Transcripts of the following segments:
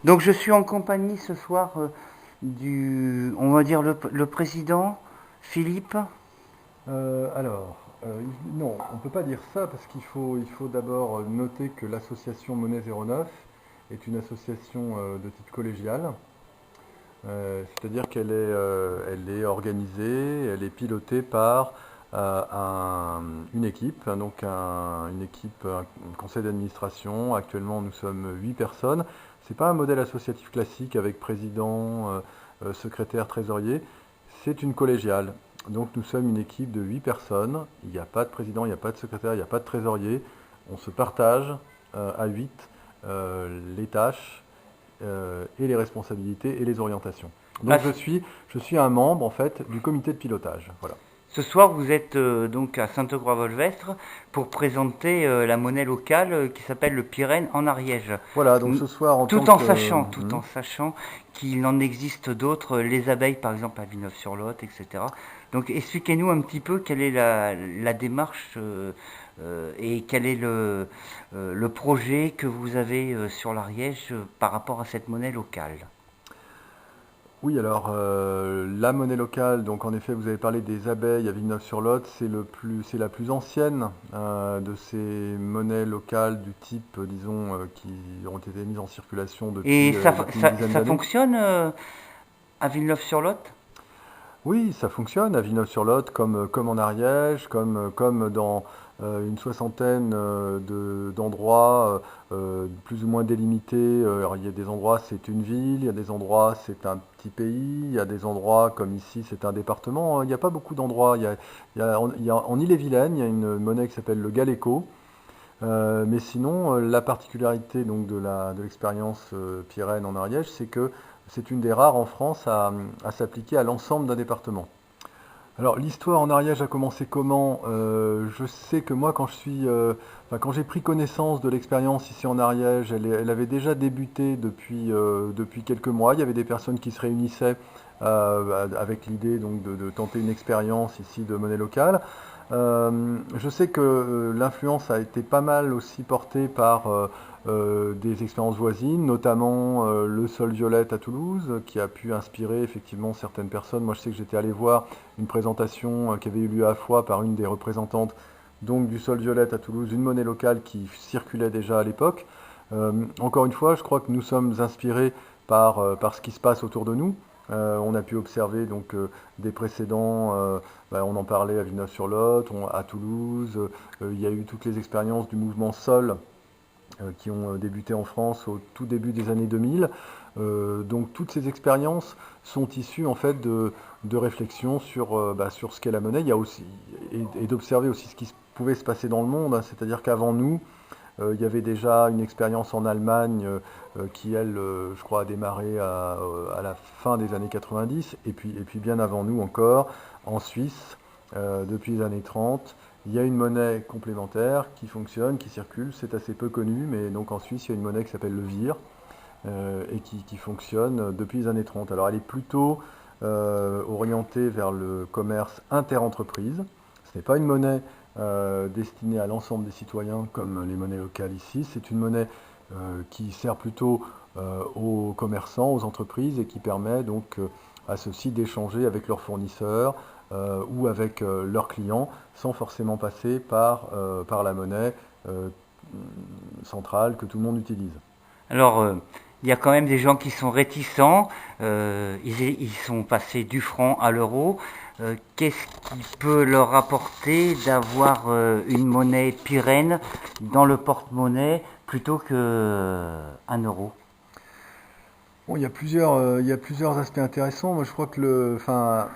Donc je suis en compagnie ce soir on va dire le président Philippe. Alors, non, on ne peut pas dire ça parce qu'il faut d'abord noter que l'association Monnaie 09 est une association de type collégial. C'est-à-dire qu'elle est organisée, elle est pilotée par une équipe, donc une équipe, un conseil d'administration. Actuellement, nous sommes 8 personnes. C'est pas un modèle associatif classique avec président, secrétaire, trésorier. C'est une collégiale. Donc nous sommes une équipe de 8 personnes. Il n'y a pas de président, il n'y a pas de secrétaire, il n'y a pas de trésorier. On se partage à 8 les tâches et les responsabilités et les orientations. Ah, Donc je suis un membre en fait du comité de pilotage. Voilà. ce soir vous êtes donc à Sainte-Croix-Volvestre pour présenter la monnaie locale qui s'appelle le Pyrène en Ariège. Voilà, donc M- ce soir en tant Tout en que... sachant, tout en sachant qu'il en existe d'autres, les abeilles par exemple à Villeneuve-sur-Lot, etc. Donc expliquez-nous un petit peu quelle est la démarche et quel est le projet que vous avez sur l'Ariège par rapport à cette monnaie locale. Oui, alors la monnaie locale, donc en effet vous avez parlé des abeilles à Villeneuve-sur-Lot, c'est la plus ancienne de ces monnaies locales du type, disons, qui ont été mises en circulation Et depuis une dizaine ça d'années. fonctionne à Villeneuve-sur-Lot. Oui, ça fonctionne à Villeneuve-sur-Lot comme en Ariège, comme dans une soixantaine d'endroits plus ou moins délimités. Alors, il y a des endroits c'est une ville, il y a des endroits c'est un petit pays, il y a des endroits comme ici c'est un département. Il n'y a pas beaucoup d'endroits. En Ille-et-Vilaine, il y a une monnaie qui s'appelle le Galéco. Mais sinon, la particularité donc de l'expérience Pyrène en Ariège, c'est que c'est une des rares en France à s'appliquer à l'ensemble d'un département. Alors l'histoire en Ariège a commencé comment? Je sais que moi enfin, quand j'ai pris connaissance de l'expérience ici en Ariège, elle avait déjà débuté depuis quelques mois. Il y avait des personnes qui se réunissaient avec l'idée donc de tenter une expérience ici de monnaie locale. Je sais que l'influence a été pas mal aussi portée par des expériences voisines, notamment le Sol Violette à Toulouse, qui a pu inspirer effectivement certaines personnes. Moi, je sais que j'étais allé voir une présentation qui avait eu lieu à Foix par une des représentantes donc du Sol Violette à Toulouse, une monnaie locale qui circulait déjà à l'époque. Encore une fois, je crois que nous sommes inspirés par ce qui se passe autour de nous. On a pu observer donc des précédents, on en parlait à Villeneuve-sur-Lot, à Toulouse, il y a eu toutes les expériences du mouvement Sol qui ont débuté en France au tout début des années 2000. Donc toutes ces expériences sont issues en fait de réflexions sur ce qu'est la monnaie. Il y a aussi, et d'observer aussi ce qui pouvait se passer dans le monde, hein. C'est-à-dire qu'avant nous, il y avait déjà une expérience en Allemagne qui, elle, je crois, a démarré à la fin des années 90, et puis bien avant nous encore, en Suisse, depuis les années 30. Il y a une monnaie complémentaire qui fonctionne, qui circule, c'est assez peu connu, mais donc en Suisse, il y a une monnaie qui s'appelle le VIR et qui fonctionne depuis les années 30. Alors elle est plutôt orientée vers le commerce interentreprise. Ce n'est pas une monnaie destinée à l'ensemble des citoyens comme les monnaies locales ici. C'est une monnaie qui sert plutôt aux commerçants, aux entreprises et qui permet donc à ceux-ci d'échanger avec leurs fournisseurs ou avec leurs clients sans forcément passer par la monnaie centrale que tout le monde utilise. Alors, il y a quand même des gens qui sont réticents. Ils sont passés du franc à l'euro. Qu'est-ce qui peut leur apporter d'avoir une monnaie pérenne dans le porte-monnaie plutôt que un euro? Bon, il y a plusieurs aspects intéressants. Moi, je crois que enfin,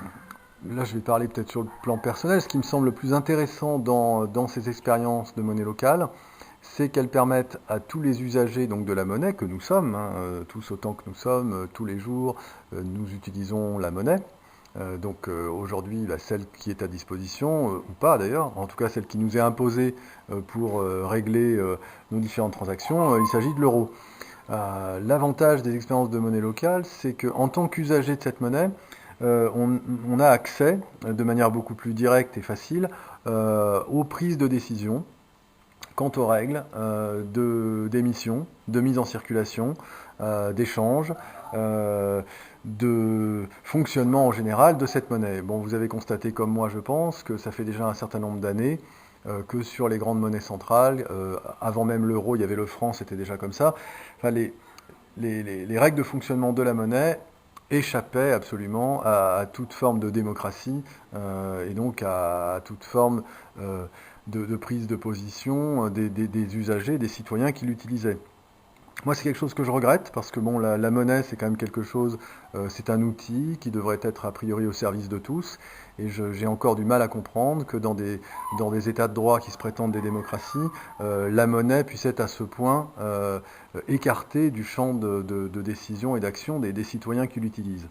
là, je vais parler peut-être sur le plan personnel. Ce qui me semble le plus intéressant dans ces expériences de monnaie locale, c'est qu'elles permettent à tous les usagers donc de la monnaie que nous sommes, hein, tous autant que nous sommes, tous les jours, nous utilisons la monnaie. Aujourd'hui, celle qui est à disposition, ou pas d'ailleurs, en tout cas celle qui nous est imposée pour régler nos différentes transactions, il s'agit de l'euro. L'avantage des expériences de monnaie locale, c'est qu'en tant qu'usager de cette monnaie, on a accès de manière beaucoup plus directe et facile aux prises de décision quant aux règles d'émission, de mise en circulation, d'échange, de fonctionnement en général de cette monnaie. Bon, vous avez constaté comme moi, je pense, que ça fait déjà un certain nombre d'années que sur les grandes monnaies centrales, avant même l'euro, il y avait le franc, c'était déjà comme ça. Enfin, les règles de fonctionnement de la monnaie échappaient absolument à toute forme de démocratie et donc à toute forme de prise de position des usagers, des citoyens qui l'utilisaient. Moi, c'est quelque chose que je regrette parce que bon, la monnaie, c'est quand même quelque chose, c'est un outil qui devrait être a priori au service de tous. Et j'ai encore du mal à comprendre que dans des États de droit qui se prétendent des démocraties, la monnaie puisse être à ce point écartée du champ de décision et d'action des citoyens qui l'utilisent.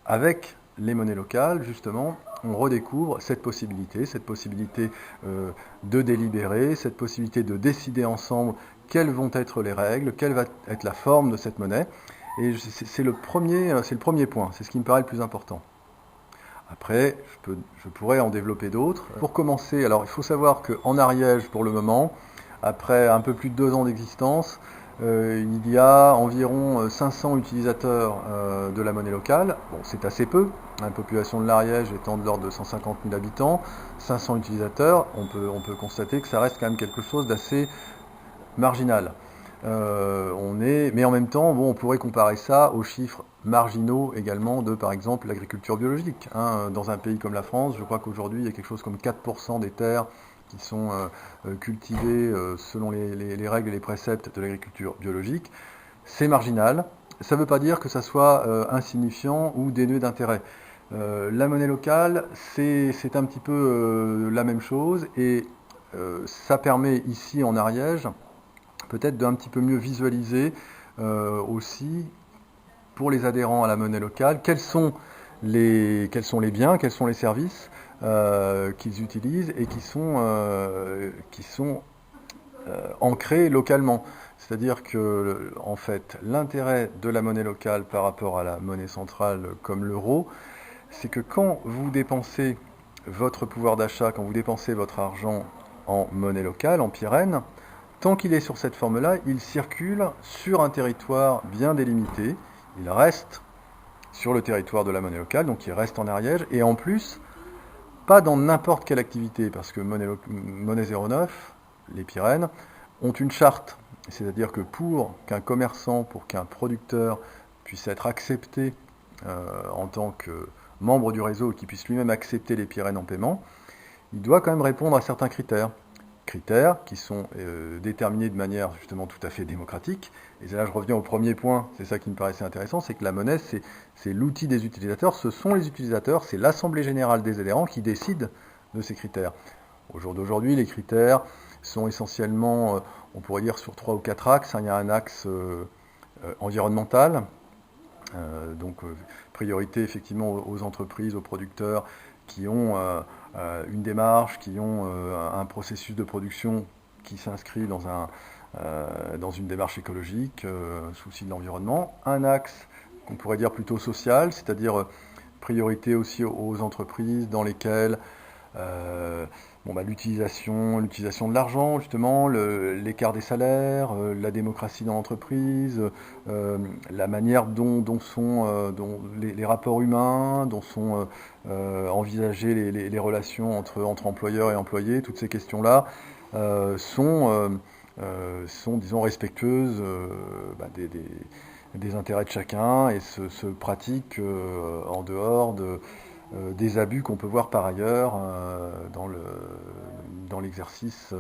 Avec les monnaies locales, justement, on redécouvre cette possibilité de délibérer, cette possibilité de décider ensemble quelles vont être les règles, quelle va être la forme de cette monnaie. Et c'est le premier point, c'est ce qui me paraît le plus important. Après, je pourrais en développer d'autres. Pour commencer, alors il faut savoir qu'en Ariège, pour le moment, après un peu plus de 2 ans d'existence, il y a environ 500 utilisateurs de la monnaie locale. Bon, c'est assez peu, la population de l'Ariège étant de l'ordre de 150 000 habitants, 500 utilisateurs, on peut constater que ça reste quand même quelque chose d'assez marginal. Mais en même temps, bon, on pourrait comparer ça aux chiffres marginaux également de, par exemple, l'agriculture biologique. Dans un pays comme la France, je crois qu'aujourd'hui, il y a quelque chose comme 4% des terres qui sont cultivées selon les règles et les préceptes de l'agriculture biologique. C'est marginal. Ça ne veut pas dire que ça soit insignifiant ou dénué d'intérêt. La monnaie locale, c'est un petit peu la même chose et ça permet ici en Ariège peut-être d'un petit peu mieux visualiser aussi pour les adhérents à la monnaie locale quels sont les biens, quels sont les services qu'ils utilisent et qui sont ancrés localement. C'est-à-dire que en fait l'intérêt de la monnaie locale par rapport à la monnaie centrale comme l'euro, c'est que quand vous dépensez votre pouvoir d'achat, quand vous dépensez votre argent en monnaie locale, en pyrène, tant qu'il est sur cette forme-là, il circule sur un territoire bien délimité, il reste sur le territoire de la monnaie locale, donc il reste en Ariège, et en plus, pas dans n'importe quelle activité, parce que Monnaie 09, les Pyrènes, ont une charte, c'est-à-dire que pour qu'un commerçant, pour qu'un producteur puisse être accepté en tant que membre du réseau et qu'il puisse lui-même accepter les Pyrènes en paiement, il doit quand même répondre à certains critères qui sont déterminés de manière justement tout à fait démocratique. Et là je reviens au premier point, c'est ça qui me paraissait intéressant, c'est que la monnaie c'est l'outil des utilisateurs, ce sont les utilisateurs, c'est l'Assemblée générale des adhérents qui décide de ces critères. Au jour d'aujourd'hui, les critères sont essentiellement, on pourrait dire sur 3 ou 4 axes. Il y a un axe environnemental, donc priorité effectivement aux entreprises, aux producteurs qui ont une démarche, qui ont un processus de production qui s'inscrit dans une démarche écologique, souci de l'environnement. Un axe qu'on pourrait dire plutôt social, c'est-à-dire priorité aussi aux entreprises dans lesquelles l'utilisation de l'argent, justement, l'écart des salaires, la démocratie dans l'entreprise, la manière dont les rapports humains, dont sont envisagées les relations entre employeurs et employés, toutes ces questions-là sont, disons, respectueuses des intérêts de chacun et se pratiquent en dehors des abus qu'on peut voir par ailleurs dans l'exercice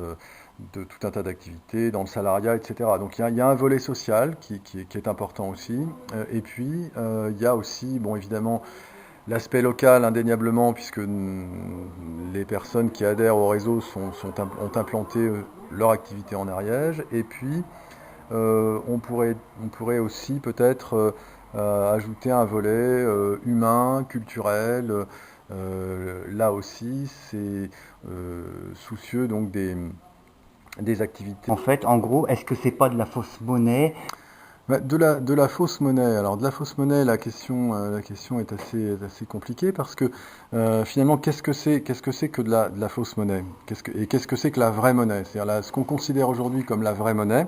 de tout un tas d'activités, dans le salariat, etc. Donc il y a un volet social qui est important aussi. Et puis il y a aussi, bon, évidemment, l'aspect local indéniablement, puisque les personnes qui adhèrent au réseau ont implanté leur activité en Ariège. Et puis on pourrait aussi peut-être ajouter un volet humain, culturel. Là aussi, c'est soucieux donc des activités. En fait, en gros, est-ce que c'est pas de la fausse monnaie? De la fausse monnaie. Alors de la fausse monnaie, la question est assez compliquée parce que finalement, qu'est-ce que c'est que de la fausse monnaie? Qu'est-ce que c'est que la vraie monnaie? C'est-à-dire ce qu'on considère aujourd'hui comme la vraie monnaie,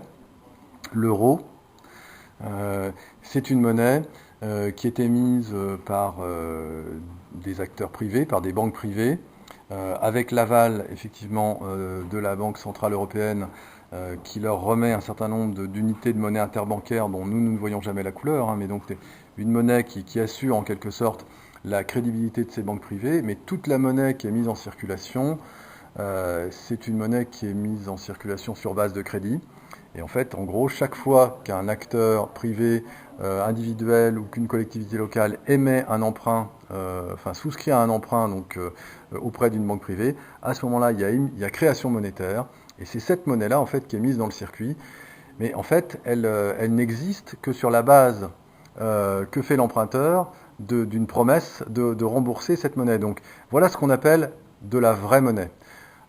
l'euro. C'est une monnaie qui est émise par des acteurs privés, par des banques privées, avec l'aval effectivement de la Banque Centrale Européenne qui leur remet un certain nombre d'unités de monnaie interbancaire dont nous ne voyons jamais la couleur, hein, mais donc une monnaie qui assure en quelque sorte la crédibilité de ces banques privées, mais toute la monnaie qui est mise en circulation, c'est une monnaie qui est mise en circulation sur base de crédit. Et en fait, en gros, chaque fois qu'un acteur privé, individuel ou qu'une collectivité locale émet un emprunt, enfin souscrit à un emprunt donc, auprès d'une banque privée, à ce moment-là, il y a création monétaire. Et c'est cette monnaie-là en fait qui est mise dans le circuit. Mais en fait, elle n'existe que sur la base que fait l'emprunteur d'une promesse de rembourser cette monnaie. Donc voilà ce qu'on appelle de la vraie monnaie.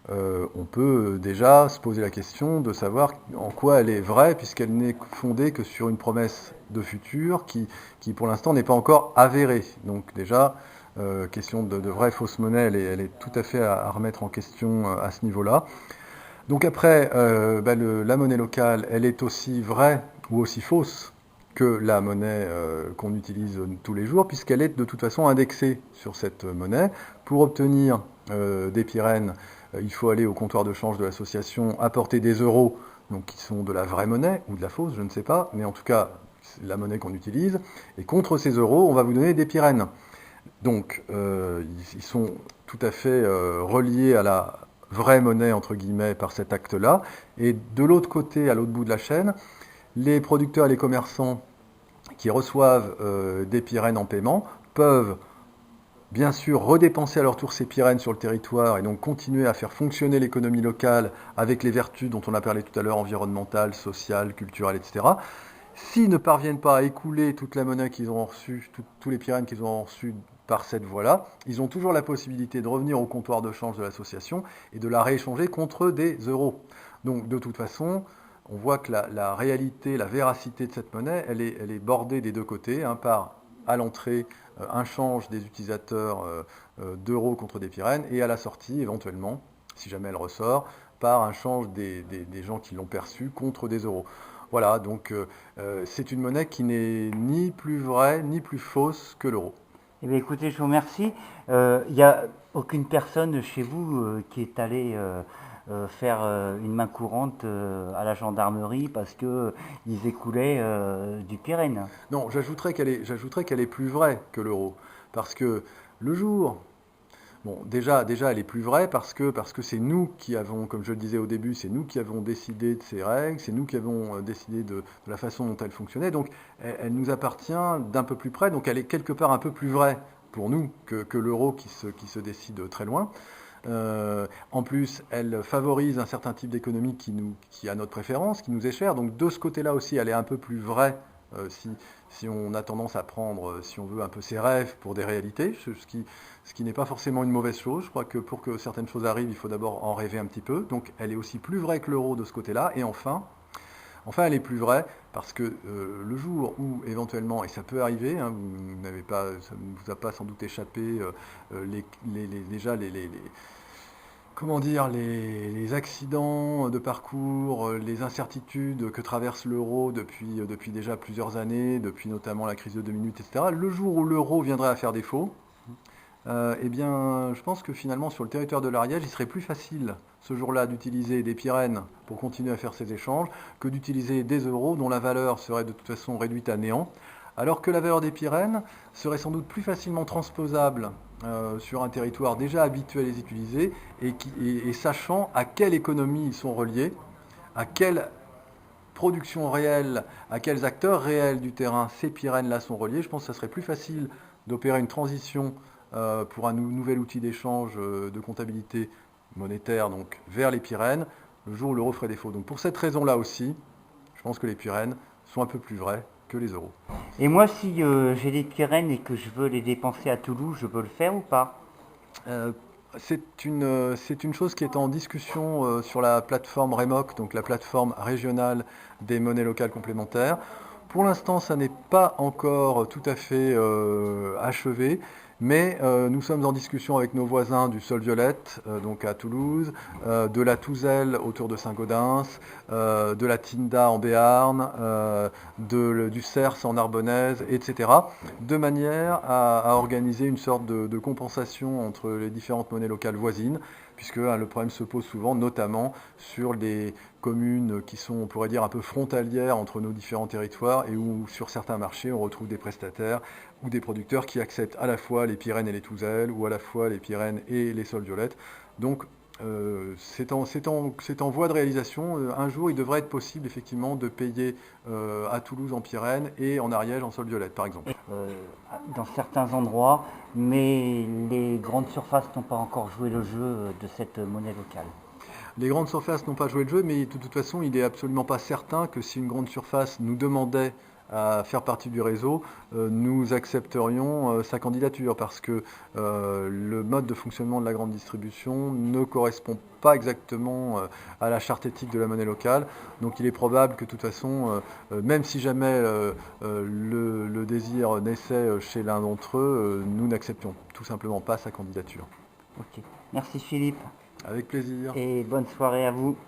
On peut déjà se poser la question de savoir en quoi elle est vraie, puisqu'elle n'est fondée que sur une promesse de futur qui pour l'instant n'est pas encore avérée. Donc déjà, question de vraie fausse monnaie, elle est tout à fait à remettre en question à ce niveau-là. Donc après, la monnaie locale, elle est aussi vraie ou aussi fausse que la monnaie qu'on utilise tous les jours, puisqu'elle est de toute façon indexée sur cette monnaie. Pour obtenir des Pyrènes, il faut aller au comptoir de change de l'association, apporter des euros, donc qui sont de la vraie monnaie ou de la fausse, je ne sais pas, mais en tout cas, c'est la monnaie qu'on utilise. Et contre ces euros, on va vous donner des Pyrènes. Donc, ils sont tout à fait reliés à la vraie monnaie, entre guillemets, par cet acte-là. Et de l'autre côté, à l'autre bout de la chaîne, les producteurs et les commerçants qui reçoivent des Pyrènes en paiement peuvent bien sûr redépenser à leur tour ces Pyrènes sur le territoire et donc continuer à faire fonctionner l'économie locale avec les vertus dont on a parlé tout à l'heure, environnementales, sociales, culturelles, etc. S'ils ne parviennent pas à écouler toute la monnaie qu'ils ont reçue, tous les Pyrènes qu'ils ont reçus par cette voie-là, ils ont toujours la possibilité de revenir au comptoir de change de l'association et de la rééchanger contre des euros. Donc de toute façon, on voit que la réalité, la véracité de cette monnaie, elle est bordée des deux côtés, hein, par à l'entrée un change des utilisateurs d'euros contre des Pyrènes et à la sortie, éventuellement, si jamais elle ressort, par un change des gens qui l'ont perçue contre des euros. Voilà, donc c'est une monnaie qui n'est ni plus vraie ni plus fausse que l'euro. Eh bien, écoutez, je vous remercie. Il n'y a aucune personne chez vous qui est allée faire une main courante à la gendarmerie parce qu'ils écoulaient du Pyrène. Non, j'ajouterais qu'elle est plus vraie que l'euro. Parce que le jour... Bon, déjà, elle est plus vraie parce que c'est nous qui avons, comme je le disais au début, c'est nous qui avons décidé de ces règles, c'est nous qui avons décidé de la façon dont elles fonctionnaient. Donc, elle nous appartient d'un peu plus près. Donc, elle est quelque part un peu plus vraie pour nous que l'euro qui se décide très loin. En plus, elle favorise un certain type d'économie qui a notre préférence, qui nous est cher. Donc, de ce côté-là aussi, elle est un peu plus vraie si on a tendance à prendre, si on veut, un peu ses rêves pour des réalités, ce qui n'est pas forcément une mauvaise chose. Je crois que pour que certaines choses arrivent, il faut d'abord en rêver un petit peu. Donc elle est aussi plus vraie que l'euro de ce côté-là. Et enfin, elle est plus vraie parce que le jour où éventuellement, et ça peut arriver, hein, ça ne vous a pas sans doute échappé, déjà comment dire, les accidents de parcours, les incertitudes que traverse l'euro depuis déjà plusieurs années, depuis notamment la crise de 2 minutes, etc. Le jour où l'euro viendrait à faire défaut, eh bien, je pense que finalement, sur le territoire de l'Ariège, il serait plus facile ce jour-là d'utiliser des Pyrènes pour continuer à faire ces échanges que d'utiliser des euros dont la valeur serait de toute façon réduite à néant, alors que la valeur des Pyrènes serait sans doute plus facilement transposable sur un territoire déjà habitué à les utiliser et sachant à quelle économie ils sont reliés, à quelle production réelle, à quels acteurs réels du terrain ces Pyrènes-là sont reliés. Je pense que ça serait plus facile d'opérer une transition pour un nouvel outil d'échange de comptabilité monétaire donc vers les Pyrènes le jour où l'euro ferait défaut. Donc pour cette raison-là aussi, je pense que les Pyrènes sont un peu plus vrais que les euros. Et moi, si j'ai des Pyrènes et que je veux les dépenser à Toulouse, je peux le faire ou pas? C'est une chose qui est en discussion sur la plateforme REMOC, donc la plateforme régionale des monnaies locales complémentaires. Pour l'instant, ça n'est pas encore tout à fait achevé, Mais nous sommes en discussion avec nos voisins du Sol Violette, donc à Toulouse, de la Touzelle autour de Saint-Gaudens, de la Tinda en Béarn, du Cers en Narbonnaise, etc., de manière à organiser une sorte de compensation entre les différentes monnaies locales voisines, puisque le problème se pose souvent, notamment sur les communes qui sont, on pourrait dire, un peu frontalières entre nos différents territoires et où, sur certains marchés, on retrouve des prestataires ou des producteurs qui acceptent à la fois les Pyrénées et les Touzelles, ou à la fois les Pyrénées et les sols violettes. Donc, c'est en voie de réalisation. Un jour, il devrait être possible, effectivement, de payer à Toulouse en Pyrénées et en Ariège en sol violette, par exemple. Dans certains endroits, mais les grandes surfaces n'ont pas encore joué le jeu de cette monnaie locale. Les grandes surfaces n'ont pas joué le jeu, mais de toute façon, il n'est absolument pas certain que si une grande surface nous demandait à faire partie du réseau, nous accepterions sa candidature parce que le mode de fonctionnement de la grande distribution ne correspond pas exactement à la charte éthique de la monnaie locale. Donc il est probable que de toute façon, même si jamais le désir naissait chez l'un d'entre eux, nous n'acceptions tout simplement pas sa candidature. Ok. Merci Philippe. Avec plaisir. Et bonne soirée à vous.